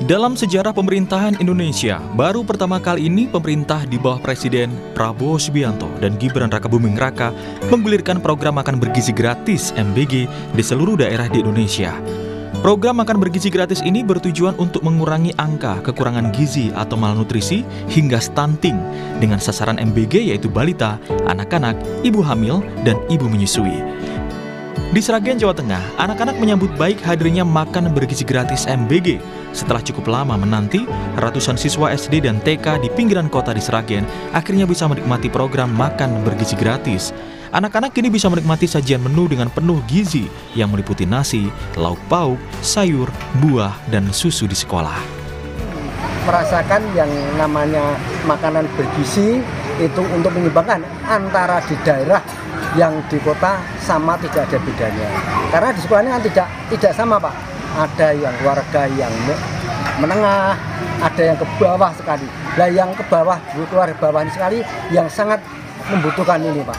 Dalam sejarah pemerintahan Indonesia, baru pertama kali ini pemerintah di bawah Presiden Prabowo Subianto dan Gibran Rakabuming Raka menggulirkan program makan bergizi gratis MBG di seluruh daerah di Indonesia. Program makan bergizi gratis ini bertujuan untuk mengurangi angka kekurangan gizi atau malnutrisi hingga stunting dengan sasaran MBG yaitu balita, anak-anak, ibu hamil, dan ibu menyusui. Di Sragen, Jawa Tengah, anak-anak menyambut baik hadirnya makan bergizi gratis MBG. Setelah cukup lama menanti, ratusan siswa SD dan TK di pinggiran kota di Sragen akhirnya bisa menikmati program makan bergizi gratis. Anak-anak kini bisa menikmati sajian menu dengan penuh gizi yang meliputi nasi, lauk pauk, sayur, buah, dan susu di sekolah. Merasakan yang namanya makanan bergizi itu untuk menyeimbangkan antara di daerah yang di kota sama tidak ada bedanya. Karena di sekolahnya kan tidak sama, Pak. Ada yang warga yang menengah, ada yang ke bawah sekali. Nah, yang ke bawah, keluar bawah ini sekali yang sangat membutuhkan ini, Pak.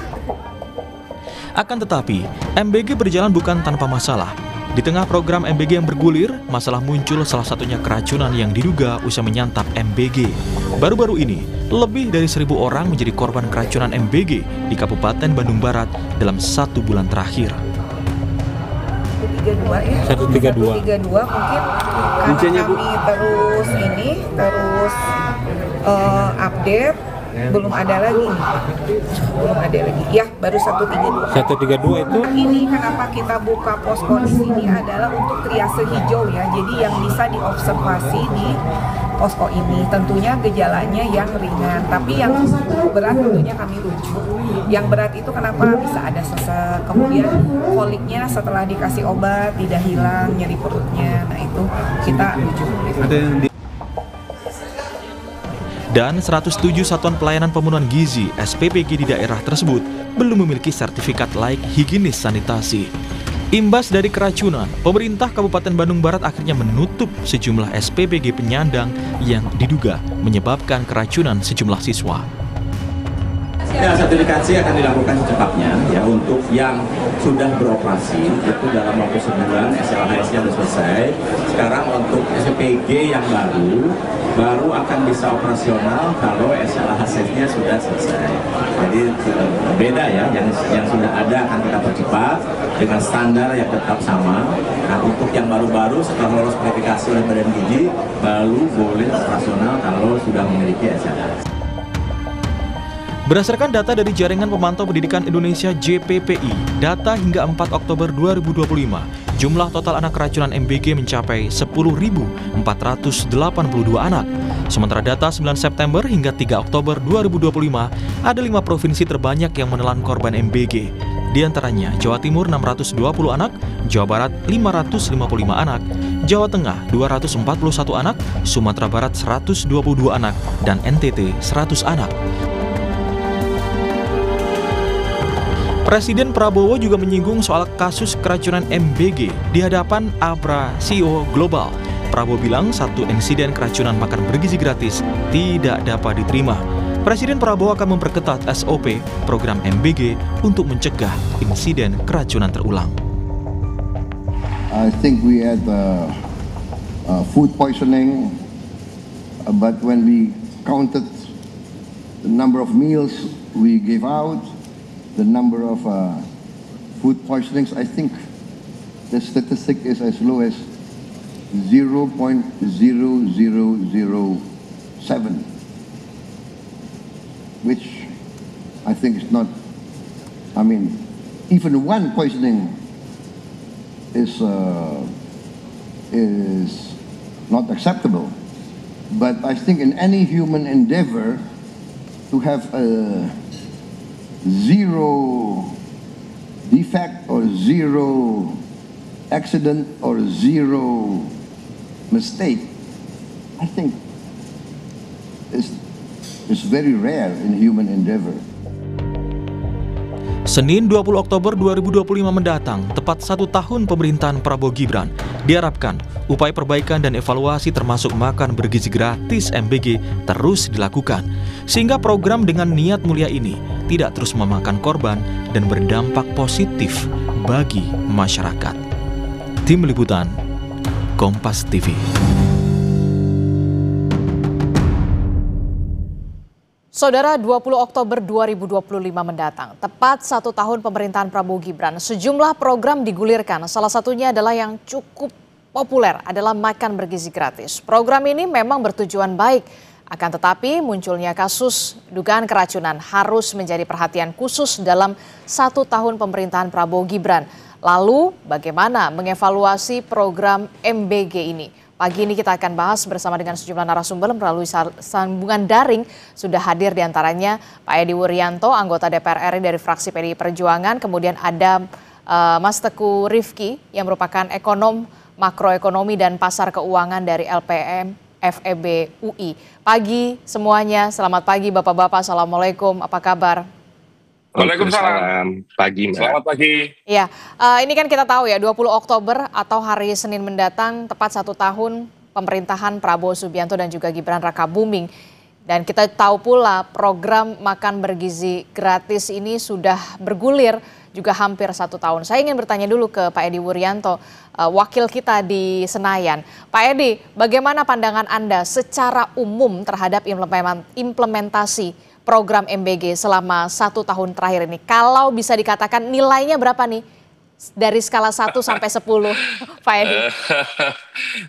Akan tetapi, MBG berjalan bukan tanpa masalah. Di tengah program MBG yang bergulir, masalah muncul salah satunya keracunan yang diduga usai menyantap MBG. Baru-baru ini, lebih dari 1.000 orang menjadi korban keracunan MBG di Kabupaten Bandung Barat dalam 1 bulan terakhir. 132 mungkin karena kami terus update. Belum ada lagi ya, baru 132 itu. Ini kenapa kita buka posko di sini adalah untuk triase hijau ya, jadi yang bisa diobservasi di posko ini tentunya gejalanya yang ringan, tapi yang berat tentunya kami rujuk. Yang berat itu kenapa bisa ada sesek, kemudian koliknya setelah dikasih obat tidak hilang, nyeri perutnya, nah itu kita rujuk. Dan 107 satuan pelayanan pemenuhan gizi SPPG di daerah tersebut belum memiliki sertifikat layak higienis sanitasi. Imbas dari keracunan, pemerintah Kabupaten Bandung Barat akhirnya menutup sejumlah SPPG penyandang yang diduga menyebabkan keracunan sejumlah siswa. Ya, sertifikasi akan dilakukan secepatnya ya untuk yang sudah beroperasi itu dalam waktu sebulan, SLHS-nya sudah selesai. Sekarang untuk SPPG yang baru akan bisa operasional kalau SLHS-nya sudah selesai. Jadi beda ya, yang sudah ada akan kita percepat dengan standar yang tetap sama. Nah, untuk yang baru-baru setelah lolos verifikasi oleh Badan Gizi baru boleh operasional kalau sudah memiliki SLHS. Berdasarkan data dari Jaringan Pemantau Pendidikan Indonesia JPPI, data hingga 4 Oktober 2025, jumlah total anak keracunan MBG mencapai 10.482 anak. Sementara data 9 September hingga 3 Oktober 2025, ada 5 provinsi terbanyak yang menelan korban MBG. Di antaranya Jawa Timur 620 anak, Jawa Barat 555 anak, Jawa Tengah 241 anak, Sumatera Barat 122 anak, dan NTT 100 anak. Presiden Prabowo juga menyinggung soal kasus keracunan MBG di hadapan APRA CEO Global. Prabowo bilang satu insiden keracunan makan bergizi gratis tidak dapat diterima. Presiden Prabowo akan memperketat SOP program MBG untuk mencegah insiden keracunan terulang. I think we had food poisoning, but when we counted the number of meals we gave out, the number of food poisonings, I think the statistic is as low as 0.0007, which I think is not, I mean, even one poisoning is not acceptable. But I think in any human endeavor to have a zero defect or zero accident or zero mistake, I think is very rare in human endeavor. Senin 20 Oktober 2025 mendatang, tepat 1 tahun pemerintahan Prabowo Gibran, diharapkan upaya perbaikan dan evaluasi termasuk makan bergizi gratis MBG terus dilakukan, sehingga program dengan niat mulia ini tidak terus memakan korban dan berdampak positif bagi masyarakat. Tim Liputan, Kompas TV. Saudara, 20 Oktober 2025 mendatang, tepat 1 tahun pemerintahan Prabowo Gibran, sejumlah program digulirkan. Salah satunya adalah yang cukup populer adalah makan bergizi gratis. Program ini memang bertujuan baik, akan tetapi munculnya kasus dugaan keracunan harus menjadi perhatian khusus dalam 1 tahun pemerintahan Prabowo Gibran. Lalu bagaimana mengevaluasi program MBG ini? Pagi ini kita akan bahas bersama dengan sejumlah narasumber melalui sambungan daring. Sudah hadir diantaranya Pak Edi Wuryanto, anggota DPR RI dari fraksi PDI Perjuangan. Kemudian ada Mas Teguh Rifki yang merupakan ekonom makroekonomi dan pasar keuangan dari LPM FEB UI. Pagi semuanya, selamat pagi Bapak-Bapak, Assalamualaikum, apa kabar? Waalaikumsalam. Pagi, Mbak. Selamat pagi. Ya, ini kan kita tahu ya 20 Oktober atau hari Senin mendatang tepat 1 tahun pemerintahan Prabowo Subianto dan juga Gibran Rakabuming. Dan kita tahu pula program makan bergizi gratis ini sudah bergulir juga hampir 1 tahun. Saya ingin bertanya dulu ke Pak Edi Wuryanto, wakil kita di Senayan. Pak Edi, bagaimana pandangan Anda secara umum terhadap implementasi program MBG selama 1 tahun terakhir ini? Kalau bisa dikatakan nilainya berapa nih? Dari skala 1 sampai 10, Pak Edi.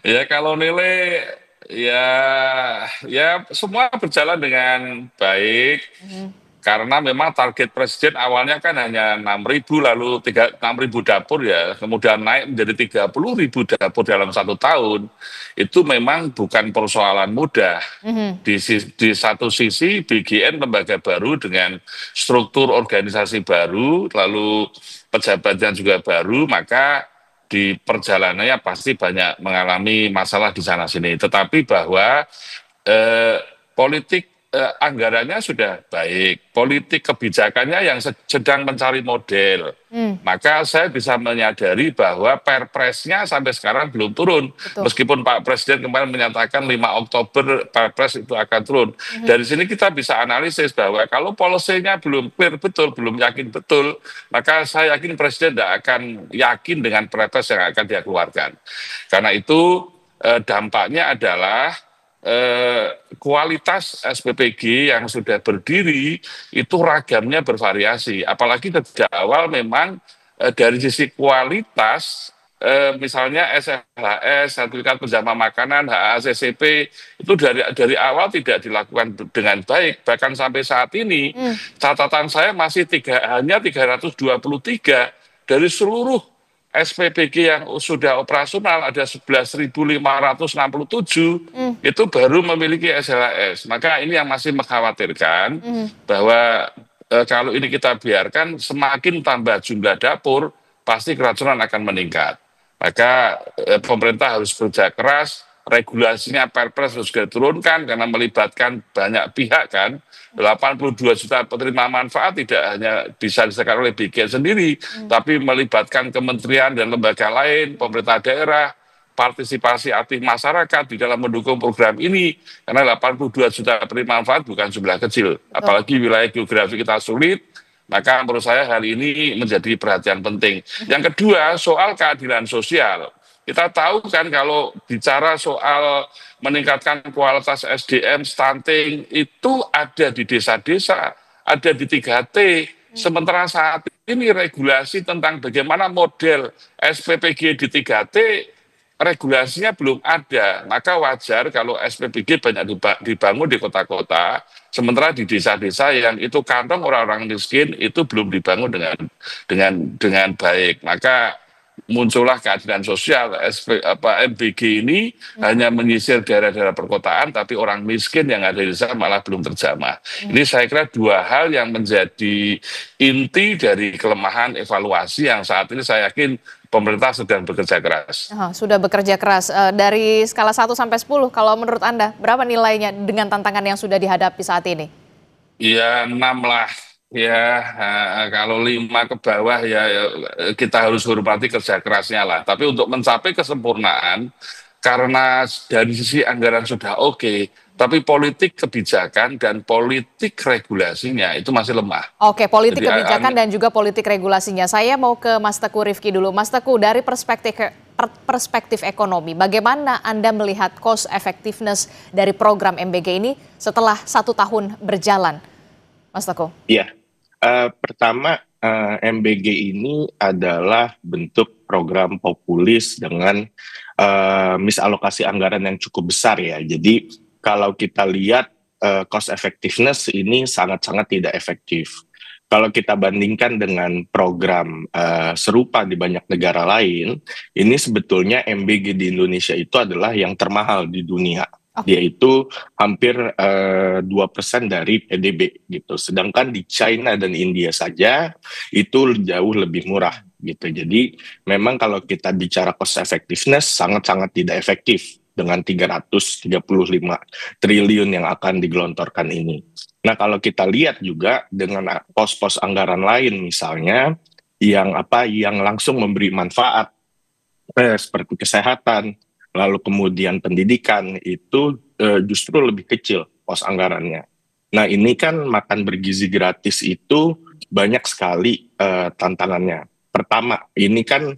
Ya kalau nilai ya semua berjalan dengan baik. Karena memang target presiden awalnya kan hanya 6.000 lalu 6.000 dapur ya, kemudian naik menjadi 30.000 dapur dalam 1 tahun. Itu memang bukan persoalan mudah. Di satu sisi BGN lembaga baru dengan struktur organisasi baru, lalu pejabatnya juga baru, maka di perjalanannya pasti banyak mengalami masalah di sana sini. Tetapi bahwa politik anggarannya sudah baik, politik kebijakannya yang sedang mencari model. Maka saya bisa menyadari bahwa perpresnya sampai sekarang belum turun. Betul. Meskipun Pak Presiden kemarin menyatakan 5 Oktober perpres itu akan turun. Dari sini kita bisa analisis bahwa kalau polisinya belum clear betul, belum yakin betul, maka saya yakin Presiden tidak akan yakin dengan perpres yang akan dia keluarkan. Karena itu dampaknya adalah kualitas SPPG yang sudah berdiri itu ragamnya bervariasi. Apalagi sejak awal memang dari sisi kualitas, misalnya SLHS, sertifikat penjama makanan, HACCP, itu dari awal tidak dilakukan dengan baik. Bahkan sampai saat ini, catatan saya masih hanya 323 dari seluruh SPPG yang sudah operasional ada 11.567 itu baru memiliki SLHS. Maka ini yang masih mengkhawatirkan bahwa kalau ini kita biarkan semakin tambah jumlah dapur pasti keracunan akan meningkat. Maka pemerintah harus bekerja keras, regulasinya perpres harus diturunkan karena melibatkan banyak pihak kan. 82 juta penerima manfaat tidak hanya bisa diselesaikan oleh BGN sendiri, tapi melibatkan kementerian dan lembaga lain, pemerintah daerah, partisipasi aktif masyarakat di dalam mendukung program ini. Karena 82 juta penerima manfaat bukan jumlah kecil. Apalagi wilayah geografi kita sulit, maka menurut saya hal ini menjadi perhatian penting. Yang kedua, soal keadilan sosial. Kita tahu kan kalau bicara soal meningkatkan kualitas SDM, stunting, itu ada di desa-desa, ada di 3T. Sementara saat ini regulasi tentang bagaimana model SPPG di 3T, regulasinya belum ada. Maka wajar kalau SPPG banyak dibangun di kota-kota, sementara di desa-desa yang itu kantong orang-orang miskin itu belum dibangun dengan baik. Maka muncullah keadilan sosial. MBG ini hanya menyisir daerah-daerah perkotaan, tapi orang miskin yang ada di desa malah belum terjamah. Ini saya kira 2 hal yang menjadi inti dari kelemahan evaluasi yang saat ini saya yakin pemerintah sedang bekerja keras. Sudah bekerja keras. Dari skala 1 sampai 10, kalau menurut Anda berapa nilainya dengan tantangan yang sudah dihadapi saat ini? Ya 6 lah. Ya, kalau 5 ke bawah ya kita harus hormati kerja kerasnya lah. Tapi untuk mencapai kesempurnaan, karena dari sisi anggaran sudah oke, tapi politik kebijakan dan politik regulasinya itu masih lemah. Oke, politik kebijakan dan juga politik regulasinya. Saya mau ke Mas Teguh Rifki dulu. Mas Teguh, dari perspektif ekonomi, bagaimana Anda melihat cost effectiveness dari program MBG ini setelah 1 tahun berjalan, Mas Teguh? Iya, pertama MBG ini adalah bentuk program populis dengan misalokasi anggaran yang cukup besar ya. Jadi kalau kita lihat cost effectiveness ini sangat-sangat tidak efektif. Kalau kita bandingkan dengan program serupa di banyak negara lain, ini sebetulnya MBG di Indonesia itu adalah yang termahal di dunia. Yaitu hampir 2% dari PDB gitu. Sedangkan di China dan India saja itu jauh lebih murah gitu. Jadi memang kalau kita bicara cost effectiveness sangat-sangat tidak efektif dengan 335 triliun yang akan digelontorkan ini. Nah, kalau kita lihat juga dengan pos-pos anggaran lain misalnya yang langsung memberi manfaat seperti kesehatan, lalu kemudian pendidikan itu justru lebih kecil pos anggarannya. Nah, ini kan makan bergizi gratis itu banyak sekali tantangannya. Pertama, ini kan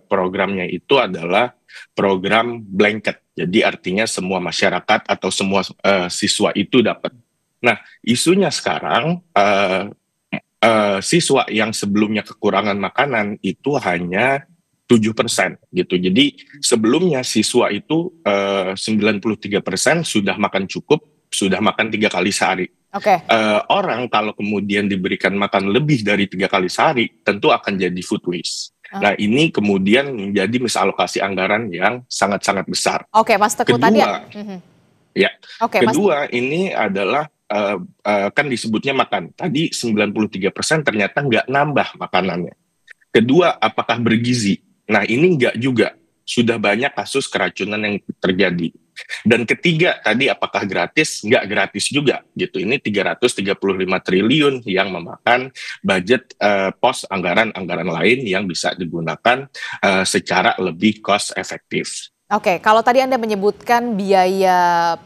programnya itu adalah program blanket. Jadi artinya semua masyarakat atau semua siswa itu dapat. Nah, isunya sekarang siswa yang sebelumnya kekurangan makanan itu hanya 7% gitu. Jadi sebelumnya siswa itu 93% sudah makan cukup, sudah makan 3 kali sehari. Orang kalau kemudian diberikan makan lebih dari 3 kali sehari, tentu akan jadi food waste. Nah, ini kemudian menjadi misalokasi anggaran yang sangat-sangat besar. Mas Teguh, kedua ini adalah kan disebutnya makan. Tadi 93% ternyata nggak nambah makanannya. Kedua, apakah bergizi? Nah, ini nggak juga. Sudah banyak kasus keracunan yang terjadi. Dan ketiga, tadi apakah gratis? Nggak gratis juga. Gitu. Ini 335 triliun yang memakan budget pos anggaran-anggaran lain yang bisa digunakan secara lebih cost efektif. Kalau tadi Anda menyebutkan biaya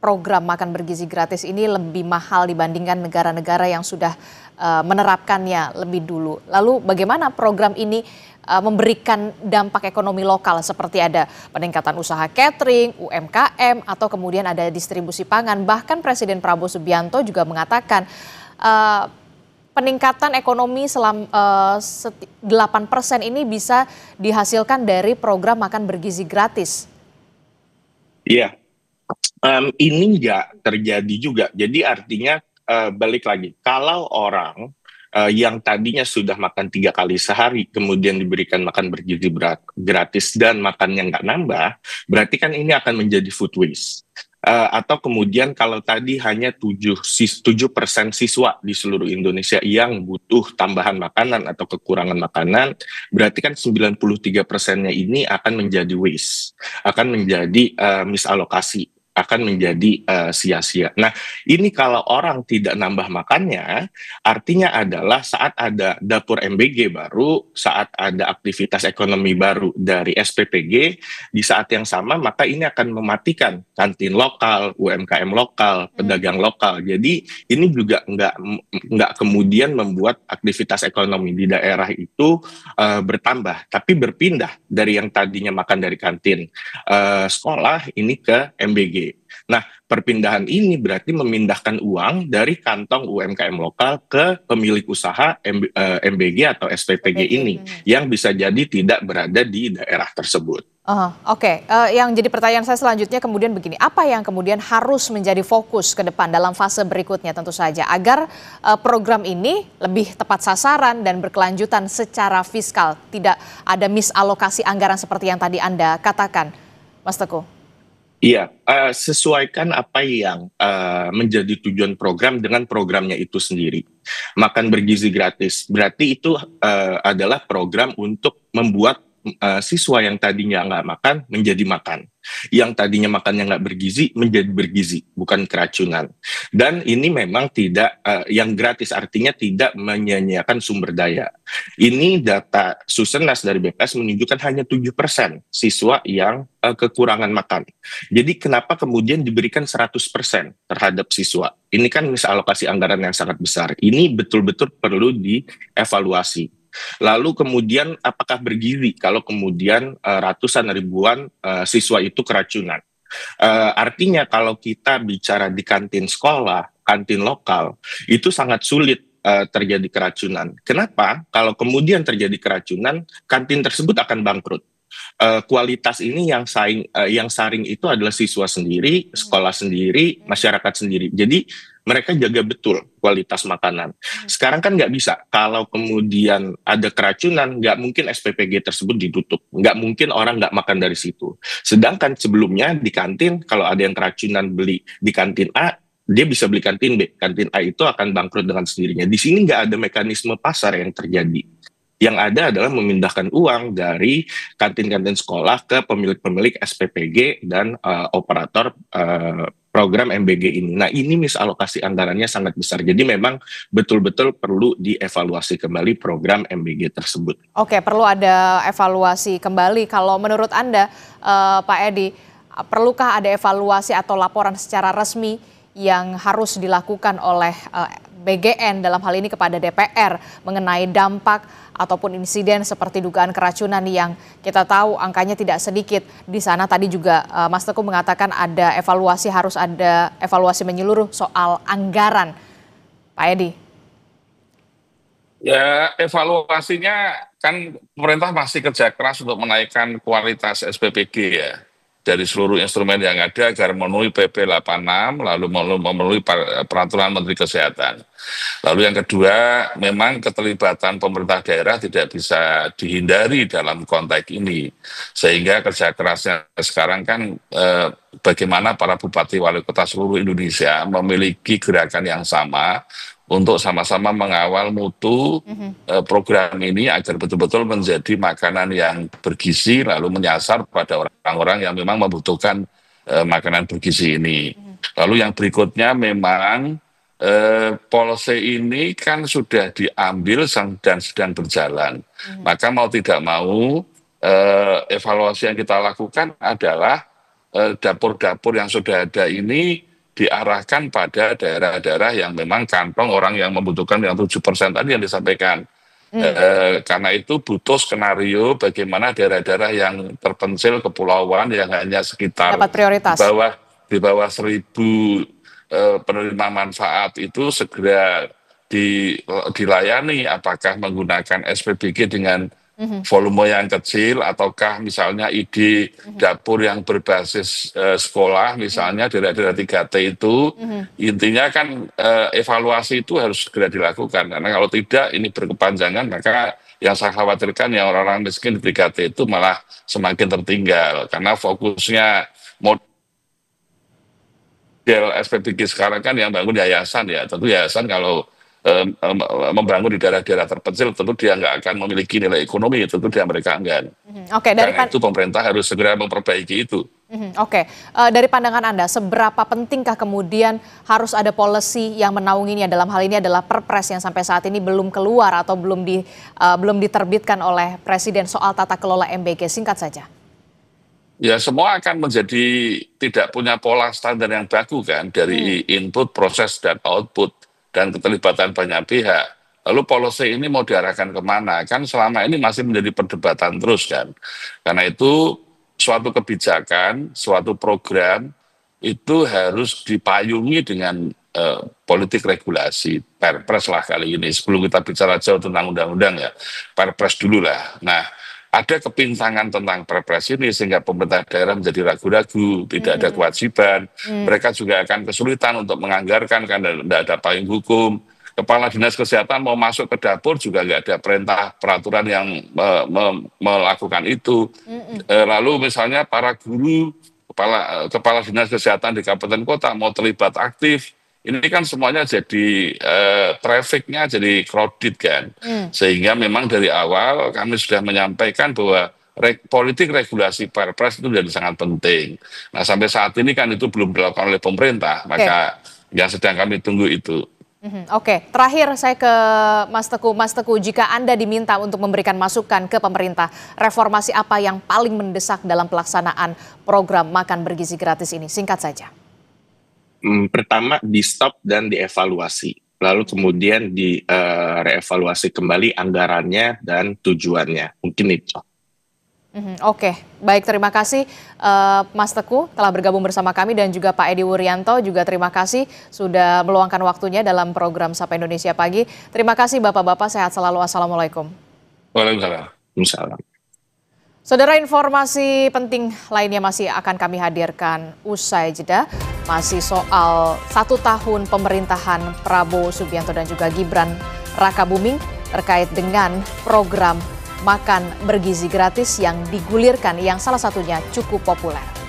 program makan bergizi gratis ini lebih mahal dibandingkan negara-negara yang sudah menerapkannya lebih dulu. Lalu bagaimana program ini memberikan dampak ekonomi lokal seperti ada peningkatan usaha catering, UMKM, atau kemudian ada distribusi pangan. Bahkan Presiden Prabowo Subianto juga mengatakan peningkatan ekonomi selama 8% ini bisa dihasilkan dari program makan bergizi gratis. Iya. Ini nggak terjadi juga. Jadi artinya balik lagi, kalau orang yang tadinya sudah makan 3 kali sehari, kemudian diberikan makan bergizi gratis dan makannya nggak nambah, berarti kan ini akan menjadi food waste. Atau kemudian kalau tadi hanya 7% siswa di seluruh Indonesia yang butuh tambahan makanan atau kekurangan makanan, berarti kan 93%-nya ini akan menjadi waste, akan menjadi misalokasi, akan menjadi sia-sia. Nah, ini kalau orang tidak nambah makannya, artinya adalah saat ada dapur MBG baru, saat ada aktivitas ekonomi baru dari SPPG, di saat yang sama maka ini akan mematikan kantin lokal, UMKM lokal, pedagang lokal. Jadi ini juga nggak kemudian membuat aktivitas ekonomi di daerah itu bertambah, tapi berpindah dari yang tadinya makan dari kantin sekolah ini ke MBG. Nah, perpindahan ini berarti memindahkan uang dari kantong UMKM lokal ke pemilik usaha MBG atau SPPG ini yang bisa jadi tidak berada di daerah tersebut. Yang jadi pertanyaan saya selanjutnya kemudian begini, apa yang kemudian harus menjadi fokus ke depan dalam fase berikutnya tentu saja agar program ini lebih tepat sasaran dan berkelanjutan secara fiskal, tidak ada misalokasi anggaran seperti yang tadi Anda katakan, Mas Teguh? Iya, sesuaikan apa yang menjadi tujuan program dengan programnya itu sendiri. Makan bergizi gratis, berarti itu adalah program untuk membuat siswa yang tadinya nggak makan menjadi makan. Yang tadinya makannya nggak bergizi menjadi bergizi, bukan keracunan. Dan ini memang tidak yang gratis, artinya tidak menyia-nyiakan sumber daya. Ini data Susenas dari BPS menunjukkan hanya 7% siswa yang kekurangan makan. Jadi kenapa kemudian diberikan 100% terhadap siswa? Ini kan misalokasi anggaran yang sangat besar. Ini betul-betul perlu dievaluasi. Lalu kemudian apakah bergizi kalau kemudian ratusan ribuan siswa itu keracunan? Artinya kalau kita bicara di kantin sekolah, kantin lokal, itu sangat sulit terjadi keracunan. Kenapa? Kalau kemudian terjadi keracunan, kantin tersebut akan bangkrut. Kualitas ini yang saring itu adalah siswa sendiri, sekolah sendiri, masyarakat sendiri. Jadi mereka jaga betul kualitas makanan. Sekarang kan nggak bisa. Kalau kemudian ada keracunan, nggak mungkin SPPG tersebut ditutup. Nggak mungkin orang nggak makan dari situ. Sedangkan sebelumnya di kantin, kalau ada yang keracunan beli di kantin A, dia bisa beli kantin B. Kantin A itu akan bangkrut dengan sendirinya. Di sini nggak ada mekanisme pasar yang terjadi. Yang ada adalah memindahkan uang dari kantin-kantin sekolah ke pemilik-pemilik SPPG dan operator program MBG ini. Nah, ini misalokasi anggarannya sangat besar. Jadi memang betul-betul perlu dievaluasi kembali program MBG tersebut. Oke, perlu ada evaluasi kembali. Kalau menurut Anda, Pak Edi, perlukah ada evaluasi atau laporan secara resmi yang harus dilakukan oleh BGN dalam hal ini kepada DPR mengenai dampak ataupun insiden seperti dugaan keracunan yang kita tahu angkanya tidak sedikit di sana. Tadi juga Mas Teguh mengatakan ada evaluasi, harus ada evaluasi menyeluruh soal anggaran. Pak Edi. Ya, evaluasinya kan pemerintah masih kerja keras untuk menaikkan kualitas SPPG ya. Dari seluruh instrumen yang ada agar memenuhi PP 86, lalu memenuhi peraturan Menteri Kesehatan. Lalu yang kedua, memang keterlibatan pemerintah daerah tidak bisa dihindari dalam konteks ini. Sehingga kerja kerasnya sekarang kan bagaimana para bupati wali kota seluruh Indonesia memiliki gerakan yang sama untuk sama-sama mengawal mutu program ini agar betul-betul menjadi makanan yang bergizi lalu menyasar pada orang-orang yang memang membutuhkan makanan bergizi ini. Lalu yang berikutnya memang policy ini kan sudah diambil dan sedang berjalan. Maka mau tidak mau evaluasi yang kita lakukan adalah dapur-dapur yang sudah ada ini diarahkan pada daerah-daerah yang memang kantong orang yang membutuhkan yang 7% tadi yang disampaikan. Karena itu butuh skenario bagaimana daerah-daerah yang terpencil kepulauan yang hanya sekitar di bawah 1.000 penerima manfaat itu segera dilayani, apakah menggunakan SPBG dengan volume yang kecil ataukah misalnya ide dapur yang berbasis sekolah misalnya daerah-daerah 3T itu intinya kan evaluasi itu harus segera dilakukan karena kalau tidak ini berkepanjangan maka yang saya khawatirkan yang orang-orang miskin di 3T itu malah semakin tertinggal karena fokusnya model SPBG sekarang kan yang bangun yayasan ya, tentu yayasan kalau membangun di daerah-daerah terpencil tentu dia nggak akan memiliki nilai ekonomi, tentu dia mereka enggan. Karena itu pemerintah harus segera memperbaiki itu. Dari pandangan Anda, seberapa pentingkah kemudian harus ada policy yang menaunginya, dalam hal ini adalah Perpres yang sampai saat ini belum keluar atau belum diterbitkan oleh Presiden soal tata kelola MBG, singkat saja. Ya semua akan menjadi tidak punya pola standar yang baku kan dari input, proses, dan output. Dan keterlibatan banyak pihak. Lalu policy ini mau diarahkan kemana? Kan selama ini masih menjadi perdebatan terus kan. Karena itu suatu kebijakan, suatu program itu harus dipayungi dengan politik regulasi. Perpres lah kali ini. Sebelum kita bicara jauh tentang undang-undang ya, Perpres dulu lah. Nah, ada kepintangan tentang Perpres ini sehingga pemerintah daerah menjadi ragu-ragu, tidak ada kewajiban. Mereka juga akan kesulitan untuk menganggarkan karena tidak ada payung hukum. Kepala Dinas Kesehatan mau masuk ke dapur juga nggak ada perintah peraturan yang melakukan itu. Lalu misalnya para guru, kepala Dinas Kesehatan di kabupaten kota mau terlibat aktif, ini kan semuanya jadi trafficnya jadi crowded kan. Sehingga memang dari awal kami sudah menyampaikan bahwa politik regulasi Perpres itu jadi sangat penting. Nah sampai saat ini kan itu belum dilakukan oleh pemerintah, maka yang sedang kami tunggu itu. Terakhir saya ke Mas Teguh. Mas Teguh, jika Anda diminta untuk memberikan masukan ke pemerintah, reformasi apa yang paling mendesak dalam pelaksanaan program makan bergizi gratis ini? Singkat saja. Pertama, di stop dan dievaluasi. lalu kemudian reevaluasi kembali anggarannya dan tujuannya. Mungkin itu. Oke, baik, terima kasih Mas Teguh telah bergabung bersama kami dan juga Pak Edi Wuryanto juga terima kasih sudah meluangkan waktunya dalam program Sapa Indonesia Pagi. Terima kasih Bapak-Bapak, sehat selalu. Assalamualaikum. Waalaikumsalam. Saudara, informasi penting lainnya masih akan kami hadirkan usai jeda. Masih soal 1 tahun pemerintahan Prabowo Subianto dan juga Gibran Rakabuming terkait dengan program makan bergizi gratis yang digulirkan yang salah satunya cukup populer.